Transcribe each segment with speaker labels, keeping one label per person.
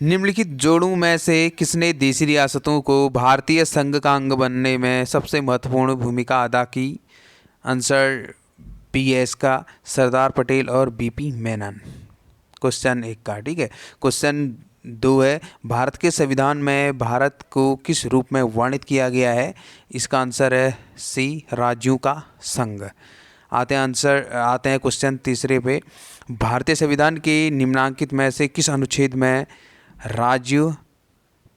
Speaker 1: निम्नलिखित जोड़ों में से किसने देशी रियासतों को भारतीय संघ का अंग बनने में सबसे महत्वपूर्ण भूमिका अदा की? आंसर बी है इसका सरदार पटेल और बीपी मेनन। क्वेश्चन एक का, ठीक है। क्वेश्चन दो है, भारत के संविधान में भारत को किस रूप में वर्णित किया गया है? इसका आंसर है सी राज्यों का संघ। आते हैं क्वेश्चन तीसरे पे। भारतीय संविधान के निम्नांकित में से किस अनुच्छेद में राज्य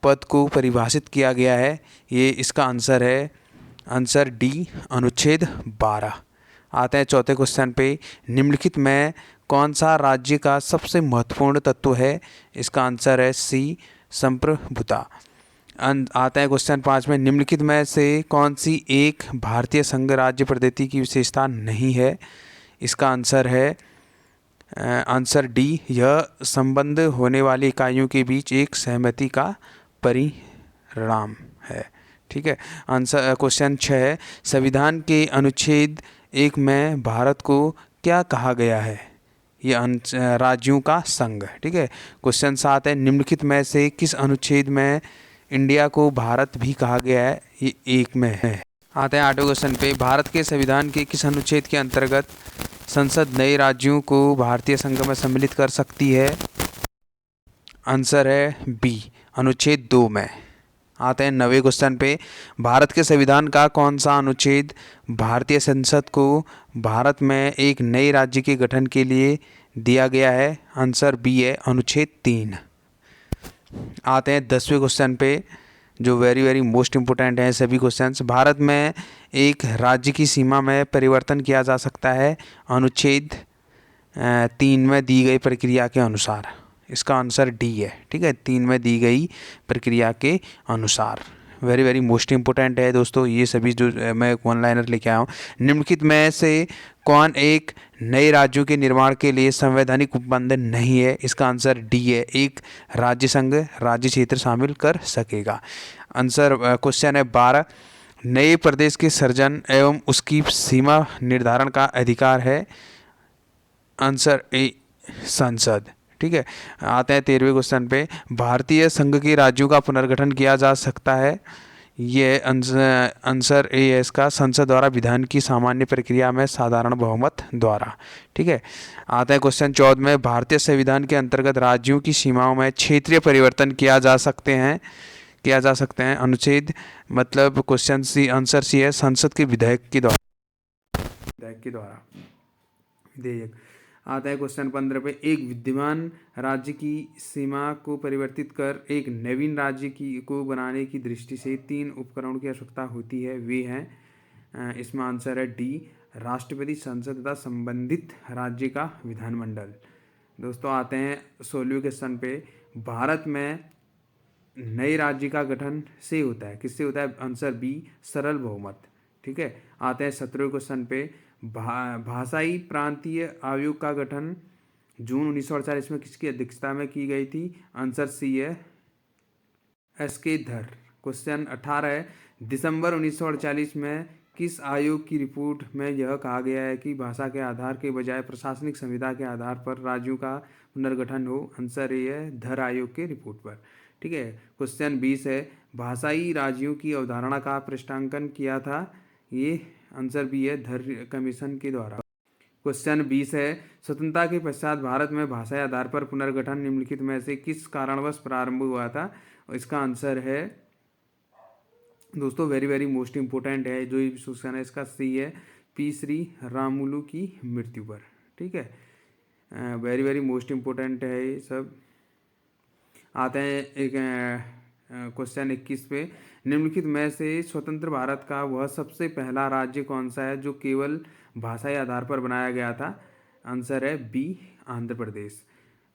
Speaker 1: पद को परिभाषित किया गया है? ये इसका आंसर है आंसर डी अनुच्छेद 12। आते हैं चौथे क्वेश्चन पे। निम्नलिखित में कौन सा राज्य का सबसे महत्वपूर्ण तत्व है? इसका आंसर है सी संप्रभुता। आता है क्वेश्चन 5 में। निम्नलिखित में से कौन सी एक भारतीय संघ राज्य पद्धति की विशेषता नहीं है? इसका आंसर है आंसर डी यह संबंध होने वाली इकाइयों के बीच एक सहमति का परिणाम है, ठीक है। आंसर क्वेश्चन 6 है, संविधान के अनुच्छेद 1 में भारत को क्या कहा गया है? ये राज्यों का संघ, ठीक है। क्वेश्चन 7 है, निम्नलिखित में से किस अनुच्छेद में इंडिया को भारत भी कहा गया है? ये 1 में है। आते हैं 8वें क्वेश्चन पे। भारत के संविधान के किस अनुच्छेद के अंतर्गत संसद नए राज्यों को भारतीय संघ में सम्मिलित कर सकती है? आंसर है बी अनुच्छेद 2 में। आते हैं 9वें क्वेश्चन पे। भारत के संविधान का कौन सा अनुच्छेद भारतीय संसद को भारत में एक नए राज्य के गठन के लिए दिया गया है? आंसर बी है अनुच्छेद 3। आते हैं 10वें क्वेश्चन पे, जो वेरी वेरी मोस्ट इम्पोर्टेंट है सभी क्वेश्चंस। भारत में एक राज्य की सीमा में परिवर्तन किया जा सकता है अनुच्छेद 3 में दी गई प्रक्रिया के अनुसार। इसका आंसर डी है, ठीक है, 3 में दी गई प्रक्रिया के अनुसार। वेरी वेरी मोस्ट इम्पोर्टेंट है दोस्तों ये सभी जो मैं वन लाइनर लेके आया हूँ। निम्नलिखित में से कौन एक नए राज्यों के निर्माण के लिए संवैधानिक उपबंध नहीं है? इसका आंसर डी है, एक राज्य संघ राज्य क्षेत्र शामिल कर सकेगा। आंसर क्वेश्चन है 12, नए प्रदेश के सृजन एवं उसकी सीमा निर्धारण का अधिकार है? आंसर ए संसद, ठीक है। आते हैं 13वें क्वेश्चन पे। भारतीय संघ के राज्यों का पुनर्गठन किया जा सकता है? ये आंसर ए है इसका संसद द्वारा विधान की सामान्य प्रक्रिया में साधारण बहुमत द्वारा, ठीक है। आता है क्वेश्चन 14 में। भारतीय संविधान के अंतर्गत राज्यों की सीमाओं में क्षेत्रीय परिवर्तन किया जा सकते हैं अनुच्छेद मतलब क्वेश्चन सी आंसर सी है संसद के विधेयक के द्वारा विधेयक। आता है क्वेश्चन 15 पे। एक विद्यमान राज्य की सीमा को परिवर्तित कर एक नवीन राज्य को बनाने की दृष्टि से 3 उपकरणों की आवश्यकता होती है, वे हैं इसमें आंसर है डी राष्ट्रपति, संसद तथा संबंधित राज्य का विधानमंडल। दोस्तों आते हैं 16वें क्वेश्चन पे। भारत में नए राज्य का गठन से होता है, किससे होता है? आंसर बी सरल बहुमत, ठीक है। आते हैं 17वें क्वेश्चन पे। भाषाई प्रांतीय आयोग का गठन जून 1948 में किसकी अध्यक्षता में की गई थी? आंसर सी है एस के धर। क्वेश्चन 18 है, दिसंबर 1948 में किस आयोग की रिपोर्ट में यह कहा गया है कि भाषा के आधार के बजाय प्रशासनिक संविदा के आधार पर राज्यों का पुनर्गठन हो? आंसर ए है धर आयोग के रिपोर्ट पर, ठीक है। क्वेश्चन 20 है, भाषाई राज्यों की अवधारणा का पृष्ठांकन किया था? ये आंसर बी है धर कमीशन के द्वारा। क्वेश्चन 20 है, स्वतंत्रता के पश्चात भारत में भाषाई आधार पर पुनर्गठन निम्नलिखित में से किस कारणवश प्रारंभ हुआ था? इसका आंसर है दोस्तों वेरी वेरी मोस्ट इंपोर्टेंट है जो क्वेश्चन है इसका सी है पी श्री रामुलु की मृत्यु पर, ठीक है। वेरी वेरी मोस्ट इंपोर्टेंट है ये सब। आते हैं एक क्वेश्चन 21 पे। निम्नलिखित में से स्वतंत्र भारत का वह सबसे पहला राज्य कौन सा है जो केवल भाषाई आधार पर बनाया गया था? आंसर है बी आंध्र प्रदेश।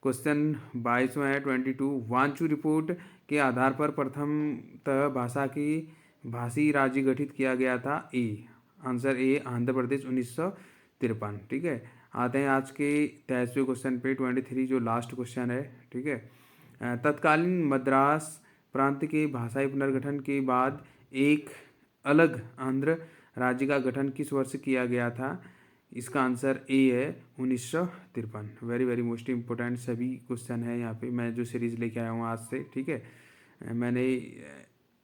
Speaker 1: क्वेश्चन 22 में है 22, वांचू रिपोर्ट के आधार पर प्रथमतः भाषा की भाषी राज्य गठित किया गया था? A answer A Andhra Pradesh 1953, ठीक है। आते हैं आज के 23वें क्वेश्चन पे 23 जो लास्ट क्वेश्चन है, ठीक है। तत्कालीन मद्रास प्रांत के भाषाई पुनर्गठन के बाद एक अलग आंध्र राज्य का गठन किस वर्ष किया गया था? इसका आंसर ए है 1953। वेरी वेरी मोस्ट इम्पोर्टेंट सभी क्वेश्चन है यहाँ पे, मैं जो सीरीज़ लेके आया हूँ आज से, ठीक है। मैंने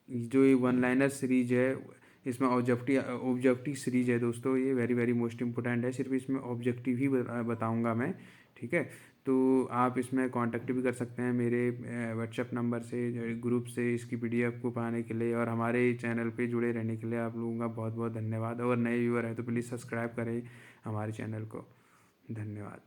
Speaker 1: जो ये वन लाइनर सीरीज है, इसमें ऑब्जेक्टिव सीरीज है दोस्तों, ये वेरी वेरी मोस्ट इम्पोर्टेंट है। सिर्फ इसमें ऑब्जेक्टिव ही बताऊंगा मैं, ठीक है। तो आप इसमें कांटेक्ट भी कर सकते हैं मेरे व्हाट्सएप नंबर से, ग्रुप से, इसकी पीडीएफ को पाने के लिए। और हमारे चैनल पे जुड़े रहने के लिए आप लोगों का बहुत बहुत धन्यवाद। और नए व्यूअर हैं तो प्लीज़ सब्सक्राइब करें हमारे चैनल को। धन्यवाद।